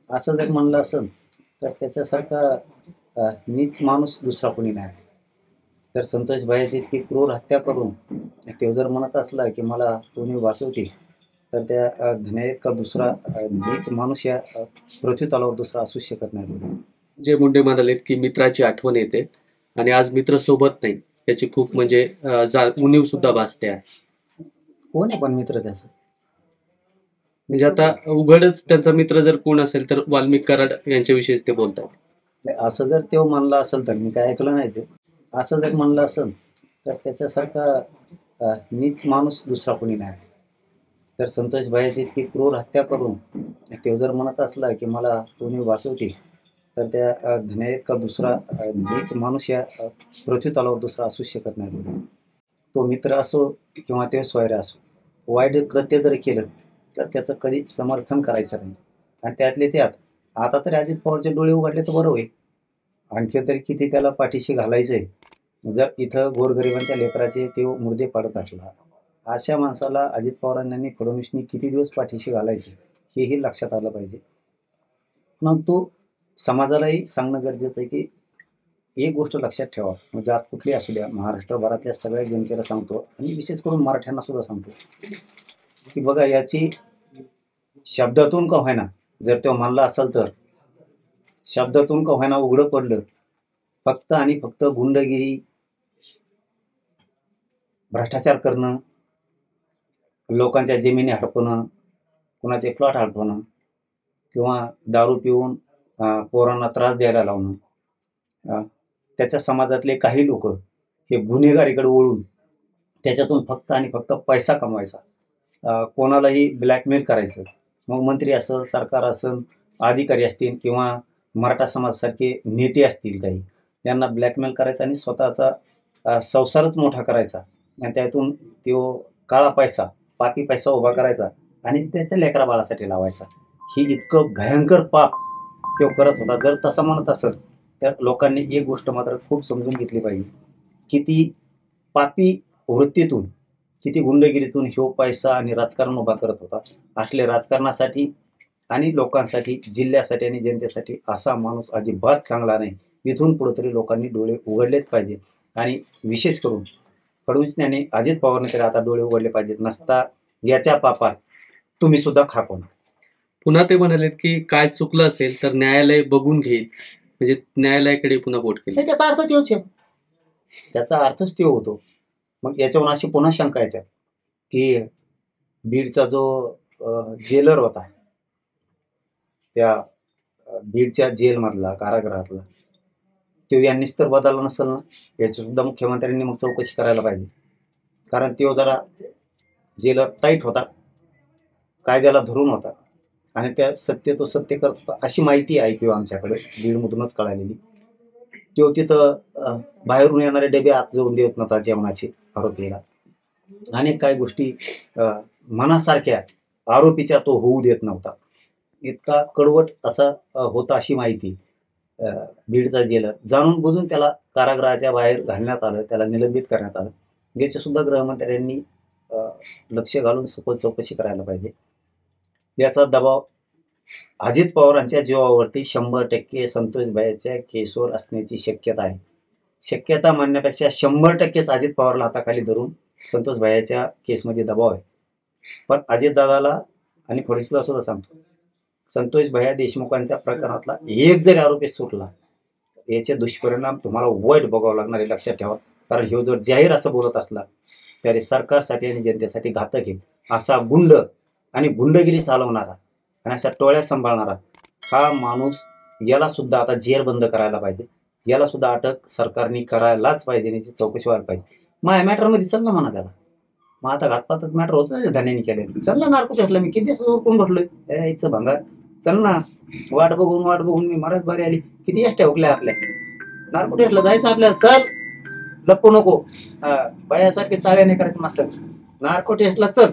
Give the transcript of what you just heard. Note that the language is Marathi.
असं जर म्हणलं असेल तर त्याच्यासारखा नीच माणूस दुसरा कोणी नाही. तर संतोष भाईची इतकी क्रूर हत्या करून तो जर म्हणत असला की मला कोणी वाचवतील, तर त्या धन्या का दुसरा नीच माणूस या पृथ्वी तलावर दुसरा असू शकत नाही. जे मुंडे म्हणाले की मित्राची आठवण येते आणि आज मित्र सोबत नाही, त्याची खूप म्हणजे उणीव सुद्धा भासते आहे. कोण आहे पण मित्र त्याचं? म्हणजे आता उघडच त्यांचा मित्र जर कोण असेल तर वाल्मिक कराड यांच्याविषयी ते बोलतात. असं जर तो म्हणला असेल तर मी काय ऐकलं नाही ते. असं जर म्हणलं असेल तर त्याच्यासारखा नीच माणूस दुसरा कोणी नाही. तर संतोष भाईची इतकी क्रूर हत्या करून तो जर म्हणत असला की मला कोणी वाचवतील, तर त्या धन्या का दुसरा नीच माणूस या पृथ्वी तलावर दुसरा असू शकत नाही. तो मित्र असो किंवा ते स्वैर असो, वाईट कृत्य जर केलं तर त्याचं कधी समर्थन करायचं नाही. आणि त्यातले त्यात आता तरी अजित पवारचे डोळे उघडले तर बरं होईल. आणखी तरी किती त्याला पाठीशी घालायचंय. जर इथं गोरगरिबांच्या लेकराचे ते मुर्दे पाडत असला, अशा माणसाला अजित पवारांनी फडणवीसनी किती दिवस पाठीशी घालायचे हेही लक्षात आलं पाहिजे. परंतु समाजालाही सांगणं गरजेचं आहे की एक गोष्ट लक्षात ठेवा, म्हणजे जात कुठली असू द्या, महाराष्ट्रभरातल्या सगळ्या जनतेला सांगतो आणि विशेष करून मराठ्यांना सुद्धा सांगतो की बघा, याची शब्दातून का होईना जर तो म्हणला असेल तर शब्दातून का होईना उघडं पडलं, फक्त आणि फक्त गुंडगिरी, भ्रष्टाचार करणं, लोकांच्या जमिनी हडपणं, कुणाचे प्लॉट हडपणं किंवा दारू पिऊन पोरांना त्रास द्यायला लावणं, त्याच्या समाजातले काही लोक हे गुन्हेगारीकडे वळून त्याच्यातून फक्त आणि फक्त पैसा कमवायचा, कोणालाही ब्लॅकमेल करायचं. मग मंत्री असेल, सरकार असेल, अधिकारी असतील किंवा मराठा समाजासारखे नेते असतील काही, यांना ब्लॅकमेल करायचा आणि स्वतःचा संसारच मोठा करायचा आणि त्यातून तो काळा पैसा, पापी पैसा उभा करायचा आणि त्याच्या लेकरा बाळासाठी लावायचा. ही इतकं भयंकर पाप तो करत होता. जर तसं म्हणत असेल तर लोकांनी एक गोष्ट मात्र खूप समजून घेतली पाहिजे, किती पापी वृत्तीतून, किती गुंडगिरीतून ह्यो पैसा आणि राजकारण उभा करत होता. असले राजकारणासाठी आणि लोकांसाठी, जिल्ह्यासाठी आणि जनतेसाठी असा माणूस अजिबात चांगला नाही. इथून पुढे तरी लोकांनी डोळे उघडलेच पाहिजे आणि विशेष करून फडणवीसने, अजित पवारने तरी आता डोळे उघडले पाहिजेत. नसता याच्या पापात तुम्ही सुद्धा खाको. पुन्हा ते म्हणालेत की काय चुकलं असेल तर न्यायालय बघून घेईल, म्हणजे न्यायालयाकडे पुन्हा बोट केली. त्याचा अर्थ तोच आहे, त्याचा अर्थच तो होतो. मग याच्यावर अशी पुन्हा शंका येतात की बीडचा जो जेलर होता, त्या बीडच्या जेलमधला, कारागृहातला, तो यांनीच तर बदलला नसेल ना. याची सुद्धा मुख्यमंत्र्यांनी मग चौकशी करायला पाहिजे. कारण तो जरा जेलर टाईट होता, कायद्याला धरून होता आणि त्या सत्य तो सत्य करत होता अशी माहिती आहे किंवा आमच्याकडे बीडमधूनच कळालेली. तो तिथं बाहेरून येणारे डबे आत जाऊन देत नव्हता जेवणाचे आरोपीला. अनेक काही गोष्टी मनासारख्या आरोपीच्या तो होऊ देत नव्हता. इतका कडवट असा होता अशी माहिती. बीडचा जेलर जाणून बुजून त्याला कारागृहाच्या बाहेर घालण्यात आलं, त्याला निलंबित करण्यात आलं. याची सुद्धा गृहमंत्र्यांनी लक्ष घालून सखोल चौकशी करायला पाहिजे. याचा दबाव अजित पवारांच्या जीवावरती 100% संतोष भाईच्या केसवर असण्याची शक्यता आहे. शक्यता म्हणण्यापेक्षा 100%च अजित पवारला हाताखाली धरून संतोष भाईच्या केसमध्ये दबाव आहे. पण अजितदादाला आणि फडणवीसला सुद्धा सांगतो, संतोष भैया देशमुखांच्या प्रकरणातला एक जरी आरोपी सुटला, याचे दुष्परिणाम तुम्हाला वाईट बघावं लागणार आहे, लक्षात ठेवा. कारण ह्यो जर जाहीर असं बोलत असला तरी सरकारसाठी आणि जनतेसाठी घातक आहे. असा गुंड आणि गुंडगिरी चालवणारा आणि अशा टोळ्या सांभाळणारा हा माणूस, याला सुद्धा आता जेरबंद करायला पाहिजे. याला सुद्धा अटक सरकारने करायलाच पाहिजे, याची चौकशी व्हायला पाहिजे. माझ्या मॅटरमध्ये चल ना म्हणा त्याला. मग आता घातपातच मॅटर होतं धान्याने केले. चल ना, नार्को टेस्टला मी किती दिवस ओळखून बसलोय, यायचं भंगा. चल ना, वाट बघून मी मरत बारी आली. किती एसट्या हुकल्या आपल्या. नार्को टेस्टला जायचं आपल्याला. चल, लपू नको. बायासारखे चाळ्या नाही करायचं मस्त. नार्को टेस्टला चल.